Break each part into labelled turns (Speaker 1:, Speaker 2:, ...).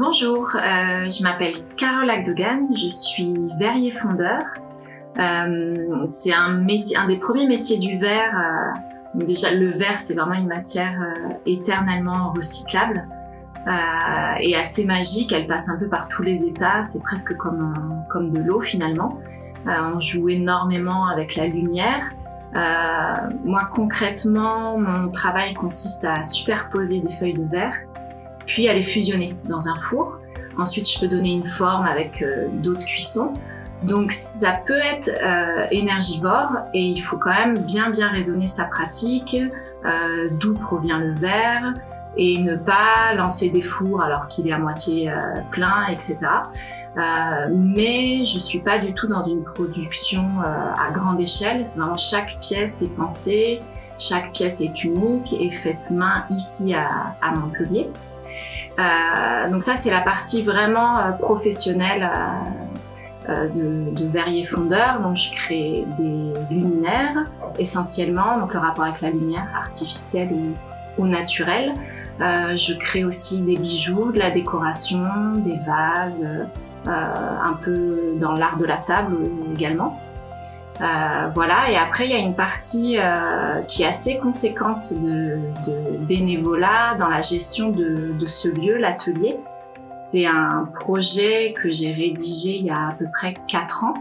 Speaker 1: Bonjour, je m'appelle Carole Agdogan, je suis verrier fondeur. C'est un des premiers métiers du verre. Déjà, le verre, c'est vraiment une matière éternellement recyclable et assez magique. Elle passe un peu par tous les états, c'est presque comme de l'eau finalement. On joue énormément avec la lumière. Moi, concrètement, mon travail consiste à superposer des feuilles de verre, puis à les fusionner dans un four. Ensuite, je peux donner une forme avec d'autres cuissons. Donc, ça peut être énergivore et il faut quand même bien raisonner sa pratique, d'où provient le verre et ne pas lancer des fours alors qu'il est à moitié plein, etc. Mais je suis pas du tout dans une production à grande échelle. Vraiment, chaque pièce est pensée, chaque pièce est unique et faite main ici à Montpellier. Donc ça, c'est la partie vraiment professionnelle de verrier fondeur. Donc je crée des luminaires essentiellement, donc le rapport avec la lumière artificielle ou naturelle. Je crée aussi des bijoux, de la décoration, des vases, un peu dans l'art de la table également. Voilà, et après il y a une partie qui est assez conséquente de bénévolat dans la gestion de ce lieu, l'atelier. C'est un projet que j'ai rédigé il y a à peu près 4 ans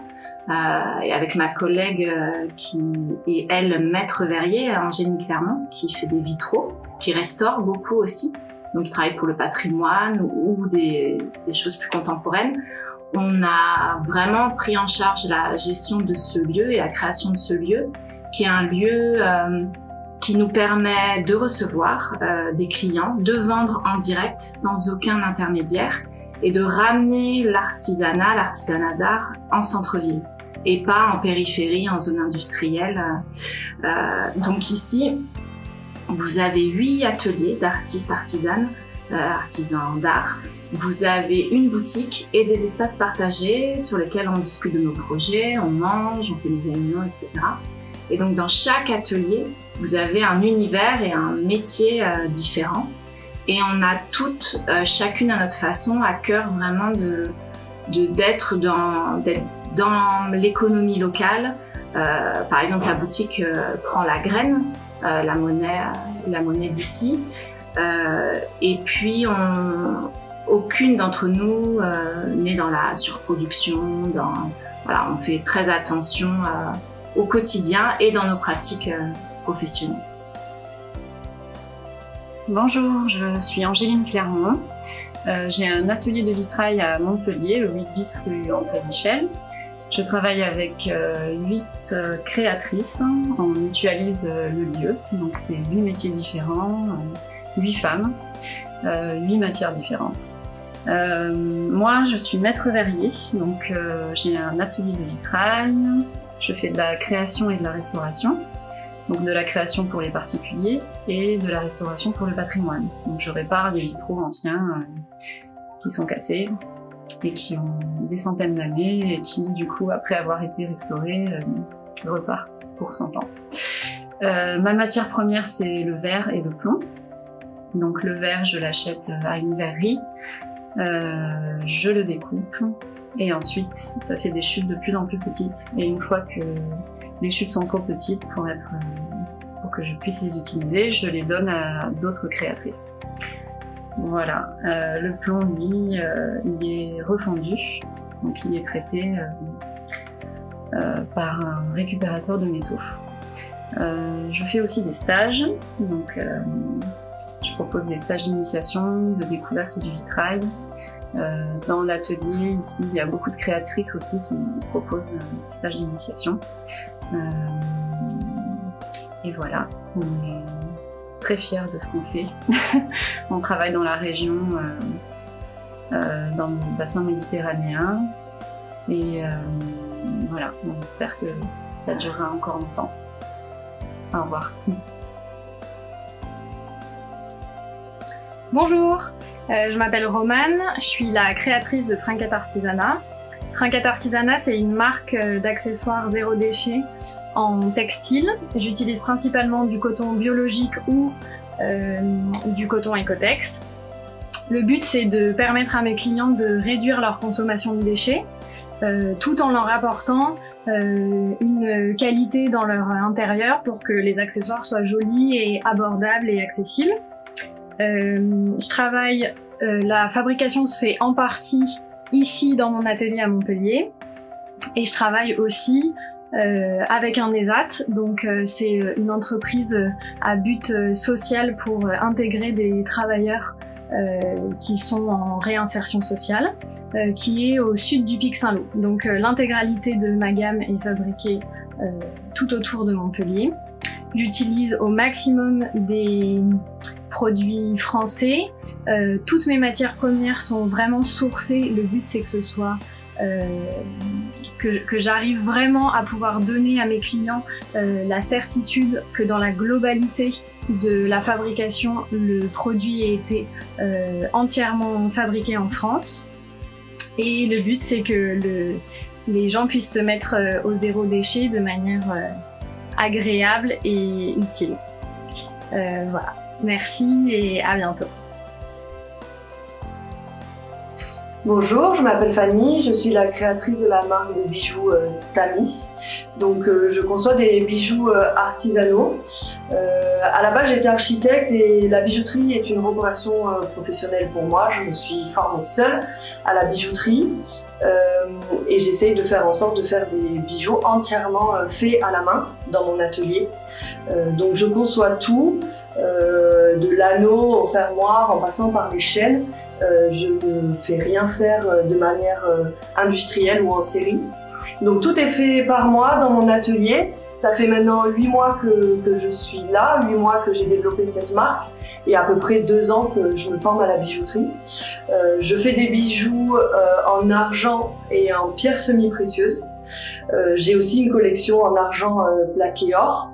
Speaker 1: et avec ma collègue qui est elle maître verrier, Angéline Clermont, qui fait des vitraux, qui restaure beaucoup aussi, donc qui travaille pour le patrimoine ou des choses plus contemporaines. On a vraiment pris en charge la gestion de ce lieu et la création de ce lieu, qui est un lieu qui nous permet de recevoir des clients, de vendre en direct sans aucun intermédiaire et de ramener l'artisanat d'art en centre-ville et pas en périphérie, en zone industrielle. Donc ici, vous avez 8 ateliers d'artistes, artisanes, artisans d'art. Vous avez une boutique et des espaces partagés sur lesquels on discute de nos projets, on mange, on fait des réunions, etc. Et donc dans chaque atelier, vous avez un univers et un métier différent. Et on a toutes, chacune à notre façon, à cœur vraiment d'être dans l'économie locale. Par exemple, la boutique prend la graine, la monnaie d'ici. Et puis, aucune d'entre nous n'est dans la surproduction. Voilà, on fait très attention au quotidien et dans nos pratiques professionnelles.
Speaker 2: Bonjour, je suis Angéline Clermont. J'ai un atelier de vitrail à Montpellier, le 8 bis rue André Michel. Je travaille avec 8 créatrices. On mutualise le lieu, donc c'est 8 métiers différents, 8 femmes, 8 matières différentes. Moi, je suis maître verrier, donc j'ai un atelier de vitrail. Je fais de la création et de la restauration, donc de la création pour les particuliers et de la restauration pour le patrimoine. Donc je répare les vitraux anciens qui sont cassés et qui ont des centaines d'années et qui, du coup, après avoir été restaurés, repartent pour 100 ans. Ma matière première, c'est le verre et le plomb. Donc le verre, je l'achète à une verrerie, je le découpe et ensuite ça fait des chutes de plus en plus petites. Et une fois que les chutes sont trop petites pour que je puisse les utiliser, je les donne à d'autres créatrices. Voilà, le plomb, lui, il est refondu, donc il est traité par un récupérateur de métaux. Je fais aussi des stages, donc je propose des stages d'initiation, de découverte du vitrail. Dans l'atelier, ici, il y a beaucoup de créatrices aussi qui proposent des stages d'initiation. Et voilà, on est très fiers de ce qu'on fait. On travaille dans la région, dans le bassin méditerranéen. Et voilà, on espère que ça durera encore longtemps. Au revoir.
Speaker 3: Bonjour, je m'appelle Romane, je suis la créatrice de Trinquette Artisanat. Trinquette Artisanat, c'est une marque d'accessoires zéro déchet en textile. J'utilise principalement du coton biologique ou du coton Ecotex. Le but, c'est de permettre à mes clients de réduire leur consommation de déchets, tout en leur apportant une qualité dans leur intérieur pour que les accessoires soient jolis et abordables et accessibles. La fabrication se fait en partie ici dans mon atelier à Montpellier, et je travaille aussi avec un ESAT, donc c'est une entreprise à but social pour intégrer des travailleurs qui sont en réinsertion sociale, qui est au sud du Pic Saint-Loup. Donc l'intégralité de ma gamme est fabriquée tout autour de Montpellier. J'utilise au maximum des produits français. Toutes mes matières premières sont vraiment sourcées. Le but, c'est que ce soit que j'arrive vraiment à pouvoir donner à mes clients la certitude que dans la globalité de la fabrication, le produit a été entièrement fabriqué en France. Et le but, c'est que les gens puissent se mettre au zéro déchet de manière agréable et utile. Voilà. Merci et à bientôt.
Speaker 4: Bonjour, je m'appelle Fanny, je suis la créatrice de la marque de bijoux Tamis. Donc je conçois des bijoux artisanaux. À la base j'étais architecte et la bijouterie est une reconversion professionnelle pour moi. Je me suis formée seule à la bijouterie et j'essaye de faire en sorte de faire des bijoux entièrement faits à la main dans mon atelier. Donc je conçois tout, de l'anneau au fermoir en passant par les chaînes. Je ne fais rien faire de manière industrielle ou en série. Donc tout est fait par moi dans mon atelier. Ça fait maintenant 8 mois que je suis là, 8 mois que j'ai développé cette marque et à peu près 2 ans que je me forme à la bijouterie. Je fais des bijoux en argent et en pierres semi-précieuses. J'ai aussi une collection en argent plaqué or.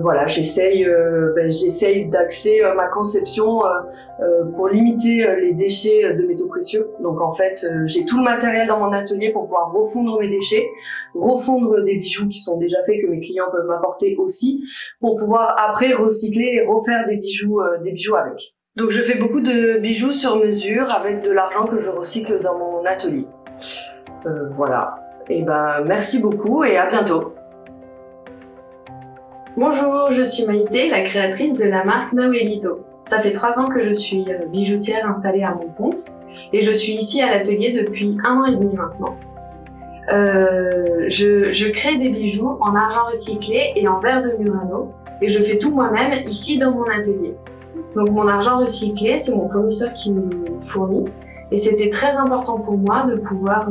Speaker 4: Voilà, j'essaye d'axer ma conception pour limiter les déchets de métaux précieux. Donc en fait, j'ai tout le matériel dans mon atelier pour pouvoir refondre mes déchets, refondre des bijoux qui sont déjà faits que mes clients peuvent m'apporter aussi, pour pouvoir après recycler et refaire des bijoux avec. Donc je fais beaucoup de bijoux sur mesure avec de l'argent que je recycle dans mon atelier. Voilà. Et ben merci beaucoup et à bientôt.
Speaker 5: Bonjour, je suis Maïté, la créatrice de la marque Naoelito. Ça fait 3 ans que je suis bijoutière installée à mon compte et je suis ici à l'atelier depuis 1 an et demi maintenant. Je crée des bijoux en argent recyclé et en verre de Murano et je fais tout moi-même ici dans mon atelier. Donc mon argent recyclé, c'est mon fournisseur qui me fournit et c'était très important pour moi de pouvoir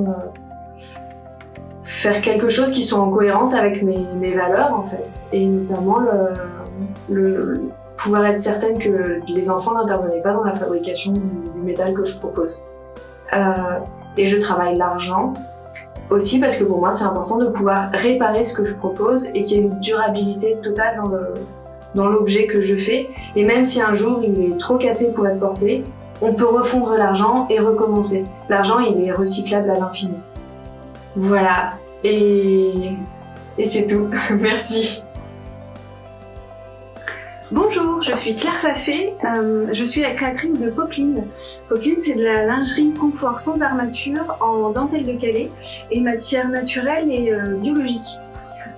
Speaker 5: faire quelque chose qui soit en cohérence avec mes valeurs en fait, et notamment pouvoir être certaine que les enfants n'intervenaient pas dans la fabrication du métal que je propose. Et je travaille l'argent aussi parce que pour moi c'est important de pouvoir réparer ce que je propose et qu'il y ait une durabilité totale dans l'objet que je fais, et même si un jour il est trop cassé pour être porté, on peut refondre l'argent et recommencer. L'argent il est recyclable à l'infini. Voilà, et c'est tout. Merci.
Speaker 6: Bonjour, je suis Claire Faffé, je suis la créatrice de Popeline. Popeline, c'est de la lingerie confort sans armature en dentelle de Calais et matière naturelle et biologique.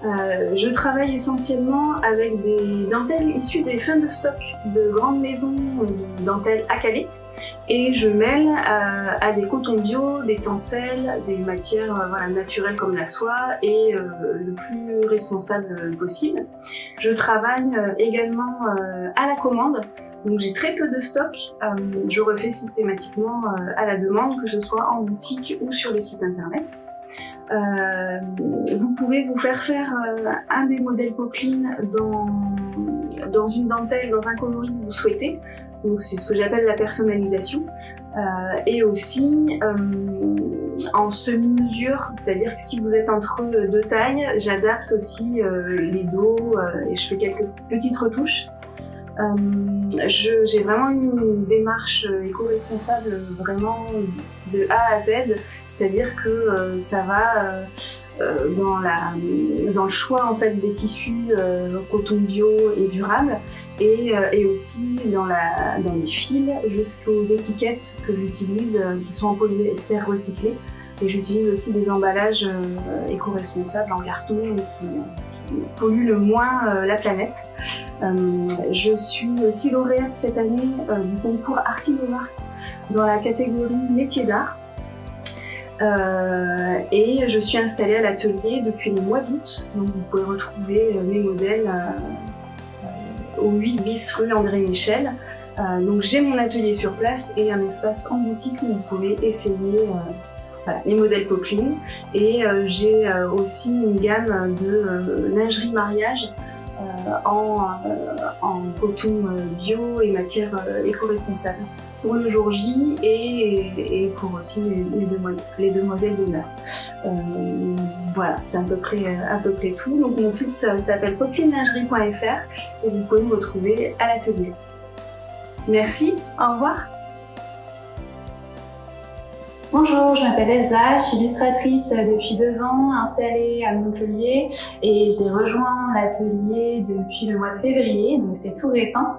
Speaker 6: Je travaille essentiellement avec des dentelles issues des fins de stock de grandes maisons de dentelles à Calais. Et je mêle à des cotons bio, des tencels, des matières naturelles comme la soie et le plus responsable possible. Je travaille également à la commande, donc j'ai très peu de stock. Je refais systématiquement à la demande, que ce soit en boutique ou sur le site internet. Vous pouvez vous faire un des modèles Popeline dans une dentelle, dans un coloris que vous souhaitez. Donc c'est ce que j'appelle la personnalisation. Et aussi en semi-mesure, c'est-à-dire que si vous êtes entre 2 tailles, j'adapte aussi les dos et je fais quelques petites retouches. J'ai vraiment une démarche éco-responsable vraiment de A à Z, c'est-à-dire que ça va dans le choix en fait des tissus coton bio et durable, et aussi dans les fils jusqu'aux étiquettes que j'utilise qui sont en polyester recyclé. Et j'utilise aussi des emballages éco-responsables en carton qui polluent le moins la planète. Je suis aussi lauréate cette année du concours Artisanat dans la catégorie métiers d'art. Et je suis installée à l'atelier depuis le mois d'août. Donc vous pouvez retrouver mes modèles au 8 bis rue André Michel. Donc j'ai mon atelier sur place et un espace en boutique où vous pouvez essayer les modèles Popeline. Et j'ai aussi une gamme de lingerie mariage en coton bio et matière éco-responsable pour le jour J et pour aussi les demoiselles d'honneur. Voilà, c'est à peu près tout. Donc mon site s'appelle popelinlingerie.fr et vous pouvez me retrouver à l'atelier. Merci, au revoir.
Speaker 7: Bonjour, je m'appelle Elsa, je suis illustratrice depuis 2 ans, installée à Montpellier et j'ai rejoint l'atelier depuis le mois de février, donc c'est tout récent.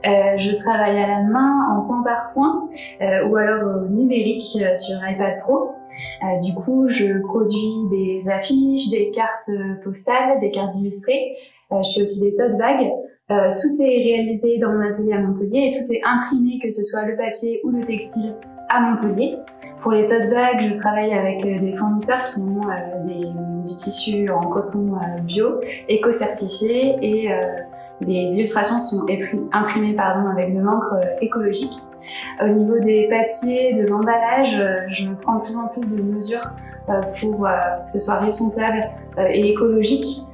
Speaker 7: Je travaille à la main en point par point ou alors au numérique sur iPad Pro. Du coup, je produis des affiches, des cartes postales, des cartes illustrées. Je fais aussi des tote bags. Tout est réalisé dans mon atelier à Montpellier et tout est imprimé, que ce soit le papier ou le textile, à Montpellier. Pour les tote bags, je travaille avec des fournisseurs qui ont du tissu en coton bio, éco-certifié, et les illustrations sont imprimées avec de l'encre écologique. Au niveau des papiers, de l'emballage, je prends de plus en plus de mesures pour que ce soit responsable et écologique.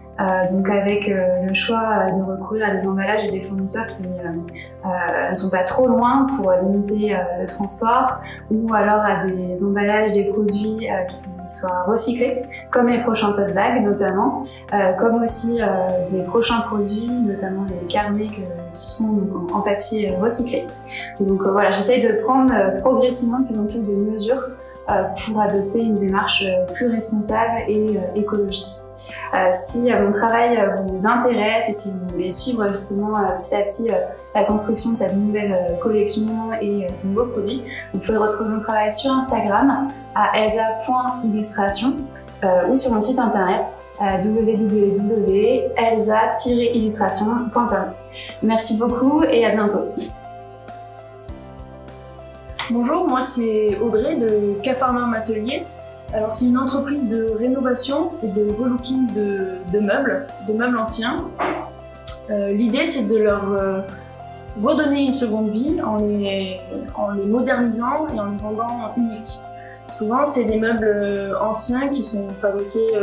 Speaker 7: Donc avec le choix de recourir à des emballages et des fournisseurs qui ne sont pas trop loin pour limiter le transport, ou alors à des emballages, des produits qui soient recyclés, comme les prochains tote bags notamment, comme aussi les prochains produits, notamment les carnets qui sont en papier recyclé. Donc voilà, j'essaye de prendre progressivement de plus en plus de mesures pour adopter une démarche plus responsable et écologique. Si mon travail vous intéresse et si vous voulez suivre justement petit à petit la construction de cette nouvelle collection et ces nouveaux produits, vous pouvez retrouver mon travail sur Instagram à elsa.illustration ou sur mon site internet www.elsa-illustration.com. Merci beaucoup et à bientôt.
Speaker 8: Bonjour, moi c'est Audrey de Cafarnaum Atelier. Alors c'est une entreprise de rénovation et de relooking de meubles anciens. L'idée c'est de leur redonner une seconde vie en les modernisant et en les rendant uniques. Souvent c'est des meubles anciens qui sont fabriqués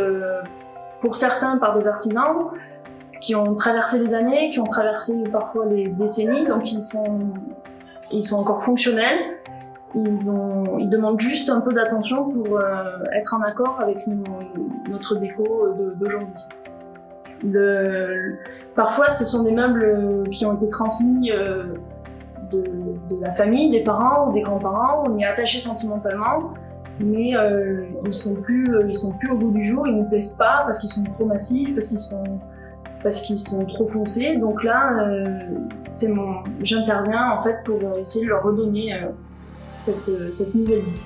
Speaker 8: pour certains par des artisans qui ont traversé les années, qui ont traversé parfois les décennies, donc ils sont encore fonctionnels. Ils demandent juste un peu d'attention pour être en accord avec notre déco d'aujourd'hui. Parfois, ce sont des meubles qui ont été transmis de la famille, des parents ou des grands-parents. On y est attaché sentimentalement, mais ils sont plus au goût du jour. Ils ne nous plaisent pas parce qu'ils sont trop massifs, parce qu'ils sont trop foncés. Donc là, j'interviens en fait pour essayer de leur redonner cette nouvelle vie.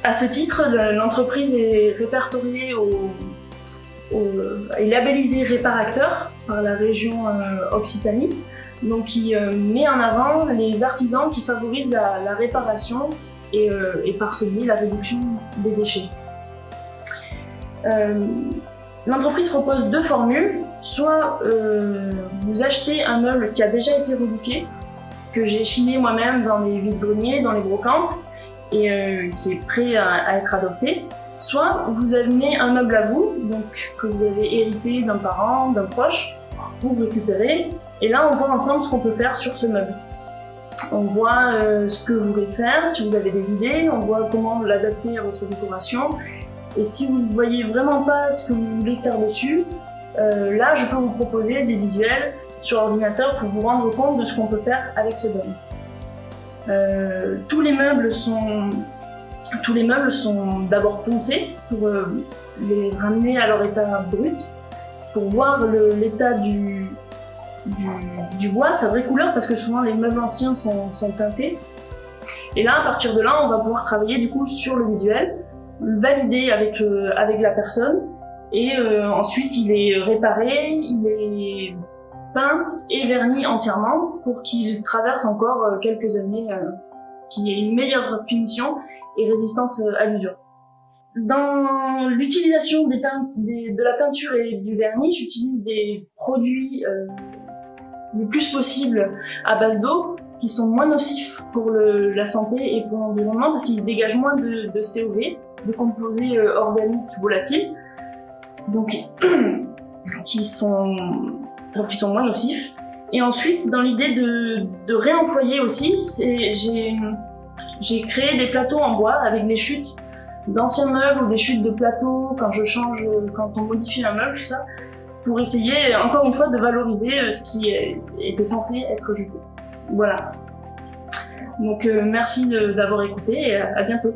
Speaker 8: À ce titre, l'entreprise est répertoriée est labellisée Réparacteur par la région Occitanie, donc qui met en avant les artisans qui favorisent la réparation et par ce biais la réduction des déchets. L'entreprise propose 2 formules. Soit vous achetez un meuble qui a déjà été relooké, que j'ai chiné moi-même dans les vide-greniers, dans les brocantes, et qui est prêt à être adopté. Soit vous amenez un meuble à vous, donc que vous avez hérité d'un parent, d'un proche, vous le récupérez, et là on voit ensemble ce qu'on peut faire sur ce meuble. On voit ce que vous voulez faire, si vous avez des idées, on voit comment l'adapter à votre décoration, et si vous ne voyez vraiment pas ce que vous voulez faire dessus, là, je peux vous proposer des visuels sur ordinateur pour vous rendre compte de ce qu'on peut faire avec ce meuble. Tous les meubles sont tous les meubles sont d'abord poncés pour les ramener à leur état brut, pour voir l'état du bois, sa vraie couleur, parce que souvent les meubles anciens sont teintés. Et là, à partir de là, on va pouvoir travailler du coup sur le visuel, le valider avec la personne, et ensuite il est réparé, il est peint et verni entièrement pour qu'il traverse encore quelques années, qu'il y ait une meilleure finition et résistance à l'usure. Dans l'utilisation de la peinture et du vernis, j'utilise des produits le plus possible à base d'eau, qui sont moins nocifs pour la santé et pour l'environnement parce qu'ils dégagent moins de COV, de composés organiques volatiles, donc qui sont moins nocifs. Et ensuite, dans l'idée de réemployer aussi, j'ai créé des plateaux en bois avec des chutes d'anciens meubles ou des chutes de plateaux quand on modifie un meuble, tout ça, pour essayer encore une fois de valoriser ce qui était censé être jeté. Voilà. Donc merci d'avoir écouté et à bientôt.